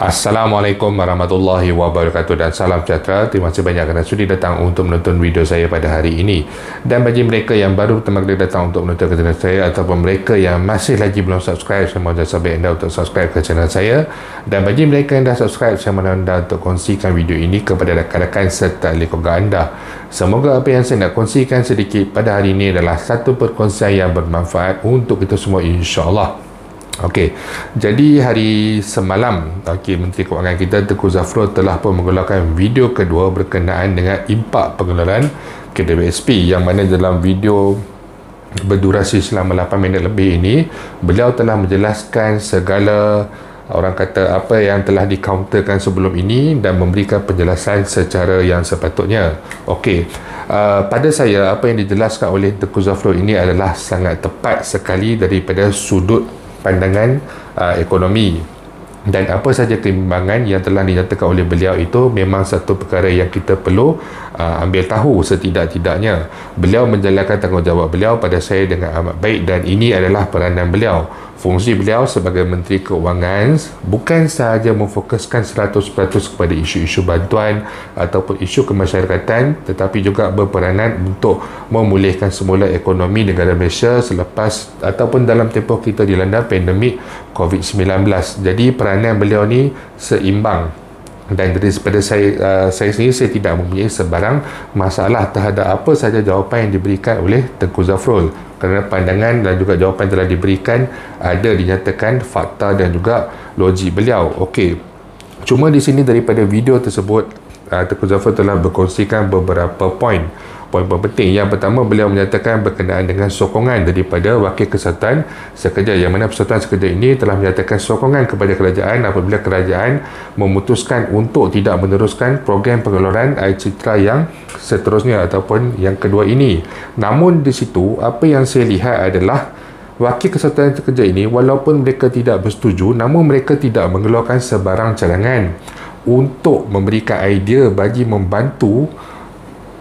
Assalamualaikum warahmatullahi wabarakatuh dan salam sejahtera. Terima kasih banyak kerana sudi datang untuk menonton video saya pada hari ini. Dan bagi mereka yang baru pertama kali datang untuk menonton channel saya ataupun mereka yang masih lagi belum subscribe, saya mohon sahabat anda untuk subscribe ke channel saya. Dan bagi mereka yang dah subscribe, saya mohon anda untuk kongsikan video ini kepada rakan-rakan serta ahli keluarga anda. Semoga apa yang saya nak kongsikan sedikit pada hari ini adalah satu perkongsian yang bermanfaat untuk kita semua, insya-Allah. Okey, jadi hari semalam Menteri Kewangan kita Tengku Zafrul telah pun mengeluarkan video kedua berkenaan dengan impak pengeluaran KWSP, yang mana dalam video berdurasi selama 8 minit lebih ini beliau telah menjelaskan segala orang kata apa yang telah dikaunterkan sebelum ini dan memberikan penjelasan secara yang sepatutnya. Okey, pada saya apa yang dijelaskan oleh Tengku Zafrul ini adalah sangat tepat sekali daripada sudut pandangan ekonomi, dan apa saja keimbangan yang telah dinyatakan oleh beliau itu memang satu perkara yang kita perlu ambil tahu. Setidak-tidaknya beliau menjalankan tanggungjawab beliau pada saya dengan amat baik, dan ini adalah peranan beliau. Fungsi beliau sebagai Menteri Keuangan bukan sahaja memfokuskan 100% kepada isu-isu bantuan ataupun isu kemasyarakatan, tetapi juga berperanan untuk memulihkan semula ekonomi negara Malaysia selepas ataupun dalam tempoh kita dilanda pandemik COVID-19. Jadi peranan beliau ni seimbang, dan daripada saya sendiri saya tidak mempunyai sebarang masalah terhadap apa sahaja jawapan yang diberikan oleh Tengku Zafrul, kerana pandangan dan juga jawapan telah diberikan ada dinyatakan fakta dan juga logik beliau. Okey, cuma di sini daripada video tersebut Tengku Zafrul telah berkongsikan beberapa poin penting. Yang pertama, beliau menyatakan berkenaan dengan sokongan daripada Wakil Kesatuan Sekerja, yang mana Persatuan Sekerja ini telah menyatakan sokongan kepada kerajaan apabila kerajaan memutuskan untuk tidak meneruskan program pengeluaran air citra yang seterusnya ataupun yang kedua ini. Namun di situ apa yang saya lihat adalah Wakil Kesatuan Sekerja ini walaupun mereka tidak bersetuju, namun mereka tidak mengeluarkan sebarang cadangan untuk memberikan idea bagi membantu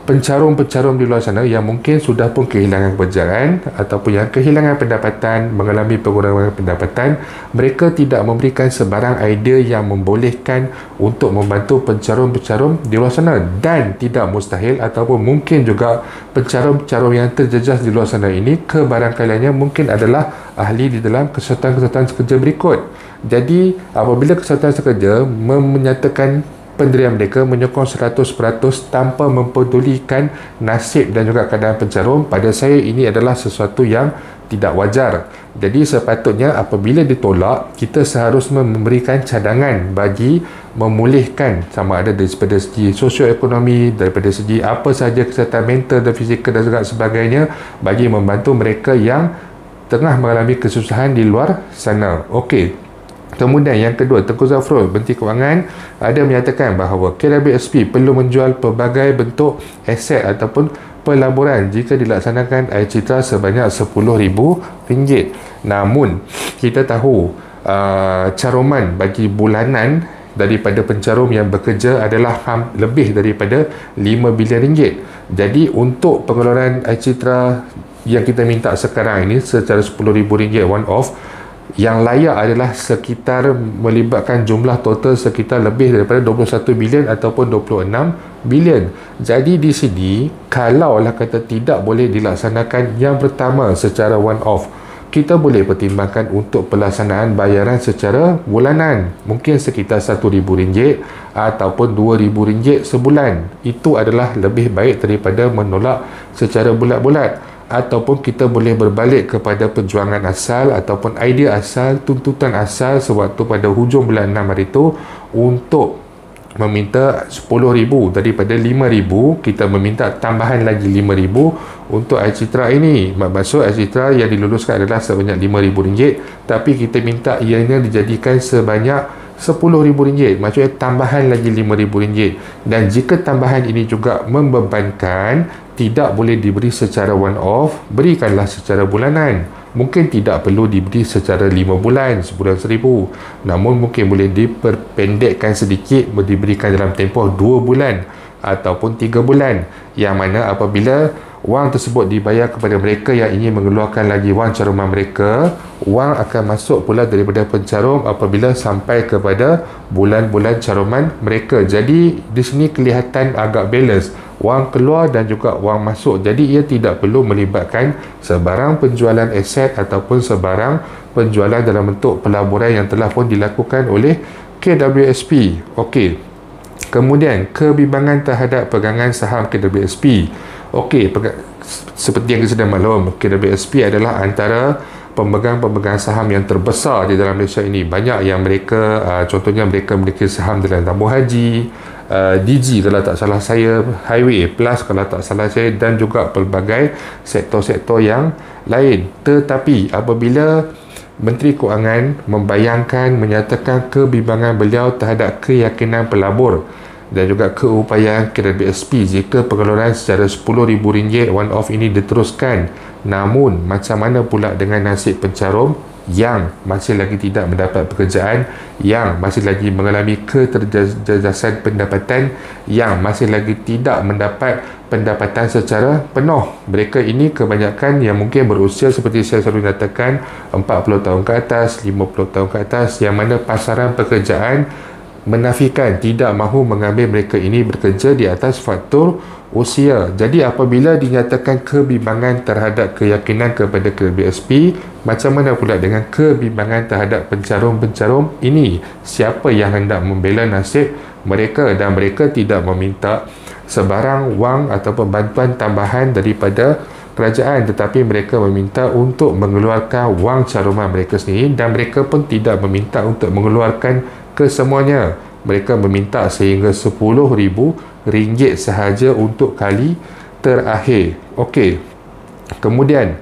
pencarum-pencarum di luar sana yang mungkin sudah pun kehilangan pekerjaan ataupun yang kehilangan pendapatan, mengalami pengurangan pendapatan. Mereka tidak memberikan sebarang idea yang membolehkan untuk membantu pencarum-pencarum di luar sana, dan tidak mustahil ataupun mungkin juga pencarum-pencarum yang terjejas di luar sana ini kebarangkaliannya mungkin adalah ahli di dalam kesatuan-kesatuan sekerja berikut. Jadi apabila kesatuan sekerja menyatakan pendirian mereka menyokong 100% tanpa mempedulikan nasib dan juga keadaan pencarum, pada saya ini adalah sesuatu yang tidak wajar. Jadi sepatutnya apabila ditolak, kita seharusnya memberikan cadangan bagi memulihkan, sama ada daripada segi sosioekonomi, daripada segi apa sahaja kesihatan mental dan fizikal dan juga sebagainya, bagi membantu mereka yang tengah mengalami kesusahan di luar sana. Okey, kemudian yang kedua, Tengku Zafrul Menteri Kewangan ada menyatakan bahawa KWSP perlu menjual pelbagai bentuk aset ataupun pelaburan jika dilaksanakan air citra sebanyak RM10,000. Namun kita tahu caruman bagi bulanan daripada pencarum yang bekerja adalah lebih daripada RM5 bilion. Jadi untuk pengeluaran air citra yang kita minta sekarang ini secara RM10,000 one off, yang layak adalah sekitar melibatkan jumlah total sekitar lebih daripada 21 bilion ataupun 26 bilion. Jadi di sini kalaulah kata tidak boleh dilaksanakan yang pertama secara one off, kita boleh pertimbangkan untuk pelaksanaan bayaran secara bulanan, mungkin sekitar RM1,000 ataupun RM2,000 sebulan. Itu adalah lebih baik daripada menolak secara bulat-bulat. Ataupun kita boleh berbalik kepada perjuangan asal ataupun idea asal, tuntutan asal sewaktu pada hujung bulan 6 hari itu untuk meminta RM10,000 daripada RM5,000, kita meminta tambahan lagi RM5,000 untuk air citra ini. Maksud air citra yang diluluskan adalah sebanyak RM5,000, tapi kita minta ianya dijadikan sebanyak RM10,000, maksudnya tambahan lagi RM5,000. Dan jika tambahan ini juga membebankan, tidak boleh diberi secara one off, berikanlah secara bulanan. Mungkin tidak perlu diberi secara 5 bulan, sebulan RM1,000, namun mungkin boleh diperpendekkan sedikit, diberikan dalam tempoh 2 bulan ataupun 3 bulan, yang mana apabila wang tersebut dibayar kepada mereka yang ingin mengeluarkan lagi wang caruman mereka, wang akan masuk pula daripada pencarum apabila sampai kepada bulan-bulan caruman mereka. Jadi di sini kelihatan agak balance, wang keluar dan juga wang masuk. Jadi ia tidak perlu melibatkan sebarang penjualan aset ataupun sebarang penjualan dalam bentuk pelaburan yang telah pun dilakukan oleh KWSP. Okey. Kemudian kebimbangan terhadap pegangan saham KWSP. Okey, seperti yang kita sudah maklum, KWSP adalah antara pemegang-pemegang saham yang terbesar di dalam Malaysia ini. Banyak yang mereka, contohnya mereka memiliki saham dalam tabung haji, DG kalau tak salah saya, Highway Plus kalau tak salah saya, dan juga pelbagai sektor-sektor yang lain. Tetapi apabila Menteri Kewangan menyatakan kebimbangan beliau terhadap keyakinan pelabur dan juga keupayaan KWSP jika pengeluaran secara RM10,000 one-off ini diteruskan. Namun, macam mana pula dengan nasib pencarum yang masih lagi tidak mendapat pekerjaan, yang masih lagi mengalami keterjejasan pendapatan, yang masih lagi tidak mendapat pendapatan secara penuh. Mereka ini kebanyakan yang mungkin berusia seperti saya selalu nyatakan 40 tahun ke atas, 50 tahun ke atas, yang mana pasaran pekerjaan menafikan tidak mahu mengambil mereka ini bekerja di atas faktor usia. Jadi apabila dinyatakan kebimbangan terhadap keyakinan kepada KWSP, macam mana pula dengan kebimbangan terhadap pencarum-pencarum ini? Siapa yang hendak membela nasib mereka, dan mereka tidak meminta sebarang wang ataupun bantuan tambahan daripada kerajaan, tetapi mereka meminta untuk mengeluarkan wang caruman mereka sendiri, dan mereka pun tidak meminta untuk mengeluarkan kesemuanya. Mereka meminta sehingga RM10,000 sahaja untuk kali terakhir. Okey. Kemudian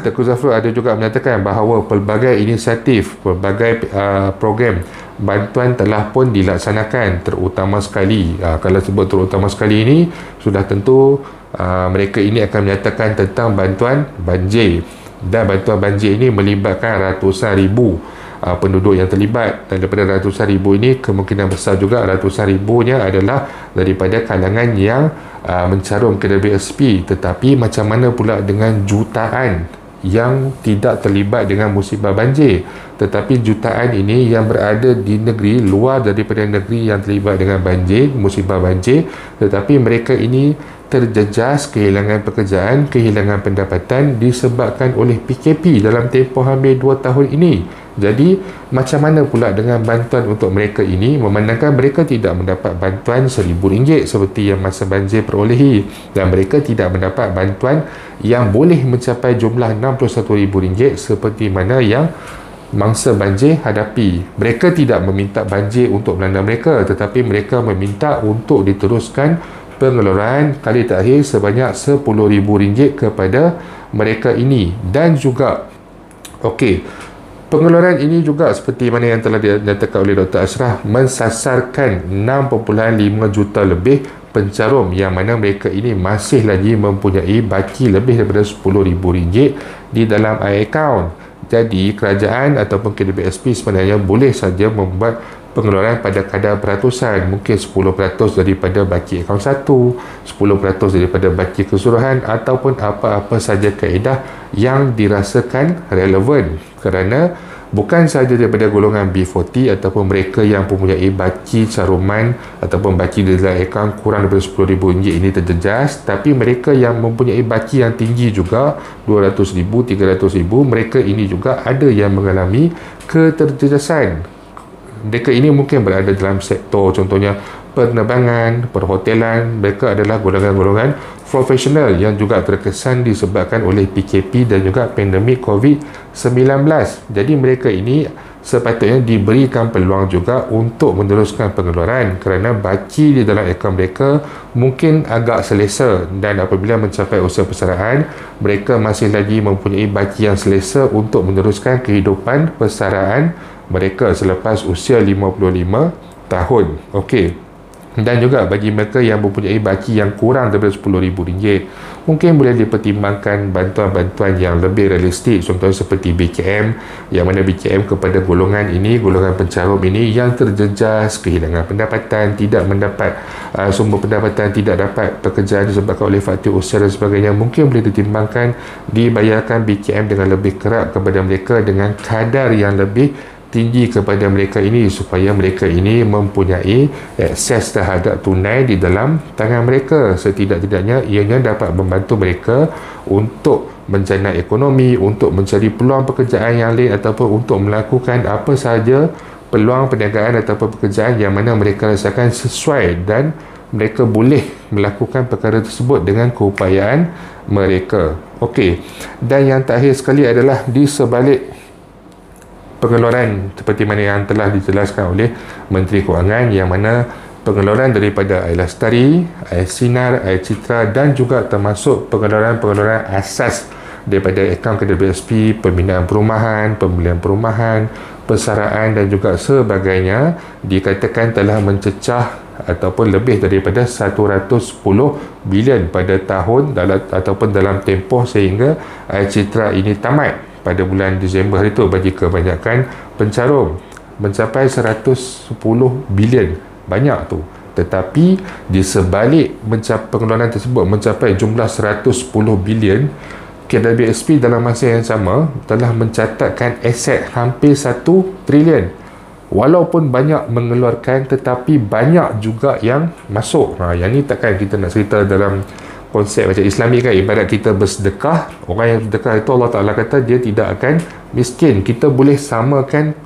Tengku Zafrul ada juga menyatakan bahawa pelbagai inisiatif, pelbagai program bantuan telah pun dilaksanakan, terutama sekali kalau sebut terutama sekali ini sudah tentu mereka ini akan menyatakan tentang bantuan banjir, dan bantuan banjir ini melibatkan ratusan ribu penduduk yang terlibat, dan daripada ratusan ribu ini kemungkinan besar juga ratusan ribunya adalah daripada kalangan yang mencarum KWSP. Tetapi macam mana pula dengan jutaan yang tidak terlibat dengan musibah banjir, tetapi jutaan ini yang berada di negeri luar daripada negeri yang terlibat dengan banjir, musibah banjir, tetapi mereka ini terjejas, kehilangan pekerjaan, kehilangan pendapatan disebabkan oleh PKP dalam tempoh hampir 2 tahun ini. Jadi macam mana pula dengan bantuan untuk mereka ini, memandangkan mereka tidak mendapat bantuan RM1,000 seperti yang masa banjir perolehi, dan mereka tidak mendapat bantuan yang boleh mencapai jumlah RM61,000 seperti mana yang mangsa banjir hadapi. Mereka tidak meminta banjir untuk melanda mereka, tetapi mereka meminta untuk diteruskan pengeluaran kali terakhir sebanyak RM10,000 kepada mereka ini. Dan juga pengeluaran ini juga seperti mana yang telah dinyatakan oleh Dr. Ashraf, mensasarkan 6.5 juta lebih pencarum, yang mana mereka ini masih lagi mempunyai baki lebih daripada RM10,000 di dalam account. Jadi kerajaan ataupun KWSP sebenarnya boleh saja membuat pengeluaran pada kadar peratusan, mungkin 10% daripada baki akaun 1, 10% daripada baki keseluruhan, ataupun apa-apa saja kaedah yang dirasakan relevan, kerana bukan sahaja daripada golongan B40 ataupun mereka yang mempunyai baki caruman ataupun baki di dalam akaun kurang daripada RM10,000 ini terjejas, tapi mereka yang mempunyai baki yang tinggi juga RM200,000, RM300,000, mereka ini juga ada yang mengalami keterjejasan. Mereka ini mungkin berada dalam sektor contohnya penerbangan, perhotelan. Mereka adalah golongan-golongan profesional yang juga terkesan disebabkan oleh PKP dan juga pandemik COVID-19. Jadi mereka ini sepatutnya diberikan peluang juga untuk meneruskan pengeluaran, kerana baki di dalam akaun mereka mungkin agak selesa, dan apabila mencapai usia persaraan, mereka masih lagi mempunyai baki yang selesa untuk meneruskan kehidupan persaraan mereka selepas usia 55 tahun. Okey. Dan juga bagi mereka yang mempunyai baki yang kurang daripada RM10,000, mungkin boleh dipertimbangkan bantuan-bantuan yang lebih realistik, contohnya seperti BKM, yang mana BKM kepada golongan ini, golongan pencarum ini yang terjejas, kehilangan pendapatan, tidak mendapat sumber pendapatan, tidak dapat pekerjaan disebabkan oleh faktor usia dan sebagainya, mungkin boleh ditimbangkan dibayarkan BKM dengan lebih kerap kepada mereka dengan kadar yang lebih tinggi kepada mereka ini, supaya mereka ini mempunyai akses terhadap tunai di dalam tangan mereka. Setidak-tidaknya ianya dapat membantu mereka untuk menjana ekonomi, untuk mencari peluang pekerjaan yang lain, ataupun untuk melakukan apa sahaja peluang perniagaan ataupun pekerjaan yang mana mereka rasakan sesuai dan mereka boleh melakukan perkara tersebut dengan keupayaan mereka. Okey, dan yang terakhir sekali adalah di sebalik pengeluaran seperti mana yang telah dijelaskan oleh Menteri Kewangan, yang mana pengeluaran daripada Air Lestari, Air Sinar, Air Citra dan juga termasuk pengeluaran-pengeluaran asas daripada akaun KWSP, pembinaan perumahan, pembelian perumahan, persaraan dan juga sebagainya, dikatakan telah mencecah ataupun lebih daripada 110 bilion pada tahun ataupun dalam tempoh sehingga Air Citra ini tamat pada bulan Disember hari itu bagi kebanyakan pencarum, mencapai 110 bilion. Banyak tu. Tetapi di sebalik pengeluaran tersebut mencapai jumlah 110 bilion, KWSP dalam masa yang sama telah mencatatkan aset hampir 1 trilion. Walaupun banyak mengeluarkan, tetapi banyak juga yang masuk. Yang ni takkan kita nak cerita dalam konsep macam Islami kan, ibarat kita bersedekah, orang yang bersedekah itu Allah Ta'ala kata dia tidak akan miskin. Kita boleh samakan,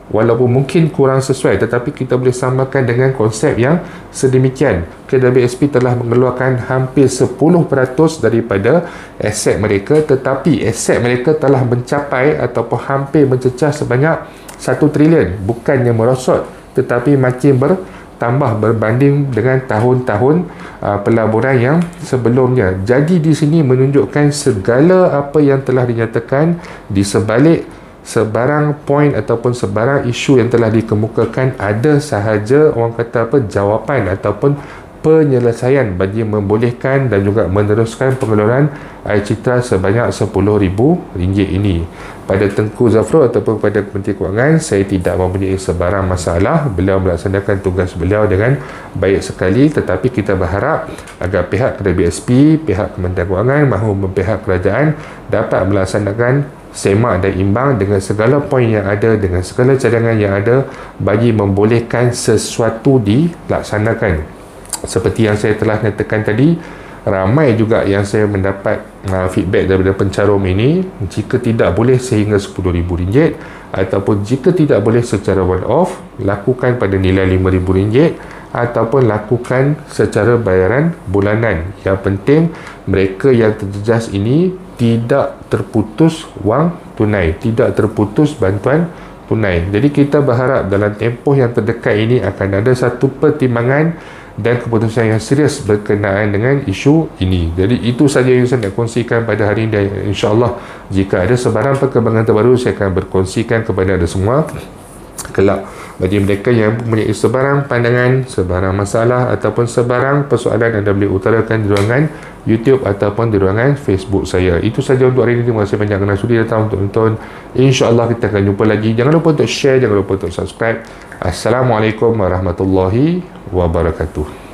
walaupun mungkin kurang sesuai, tetapi kita boleh samakan dengan konsep yang sedemikian. KWSP telah mengeluarkan hampir 10% daripada aset mereka, tetapi aset mereka telah mencapai ataupun hampir mencecah sebanyak 1 trilion. Bukannya merosot, tetapi makin tambah berbanding dengan tahun-tahun pelaburan yang sebelumnya. Jadi di sini menunjukkan segala apa yang telah dinyatakan di sebalik sebarang poin ataupun sebarang isu yang telah dikemukakan, ada sahaja orang kata apa, jawapan ataupun penyelesaian bagi membolehkan dan juga meneruskan pengeluaran Air Citra sebanyak RM10,000 ini. Pada Tengku Zafrul ataupun pada Menteri Kewangan, saya tidak mempunyai sebarang masalah. Beliau melaksanakan tugas beliau dengan baik sekali, tetapi kita berharap agar pihak KWSP, pihak Kementerian Kewangan maupun pihak kerajaan dapat melaksanakan semak dan imbang dengan segala poin yang ada, dengan segala cadangan yang ada bagi membolehkan sesuatu dilaksanakan. Seperti yang saya telah nyatakan tadi, ramai juga yang saya mendapat feedback daripada pencarum ini, jika tidak boleh sehingga RM10,000 ataupun jika tidak boleh secara one off, lakukan pada nilai RM5,000 ataupun lakukan secara bayaran bulanan. Yang penting mereka yang terjejas ini tidak terputus wang tunai, tidak terputus bantuan tunai. Jadi kita berharap dalam tempoh yang terdekat ini akan ada satu pertimbangan dan keputusan yang serius berkenaan dengan isu ini. Jadi itu saja yang saya nak kongsikan pada hari ini. InsyaAllah jika ada sebarang perkembangan terbaru, saya akan berkongsikan kepada anda semua kelak. Bagi mereka yang mempunyai sebarang pandangan, sebarang masalah ataupun sebarang persoalan, anda boleh utarakan di ruangan YouTube ataupun di ruangan Facebook saya. Itu saja untuk hari ini. Terima kasih banyak kerana sudi datang untuk menonton. InsyaAllah kita akan jumpa lagi. Jangan lupa untuk share, jangan lupa untuk subscribe. Assalamualaikum warahmatullahi wabarakatuh.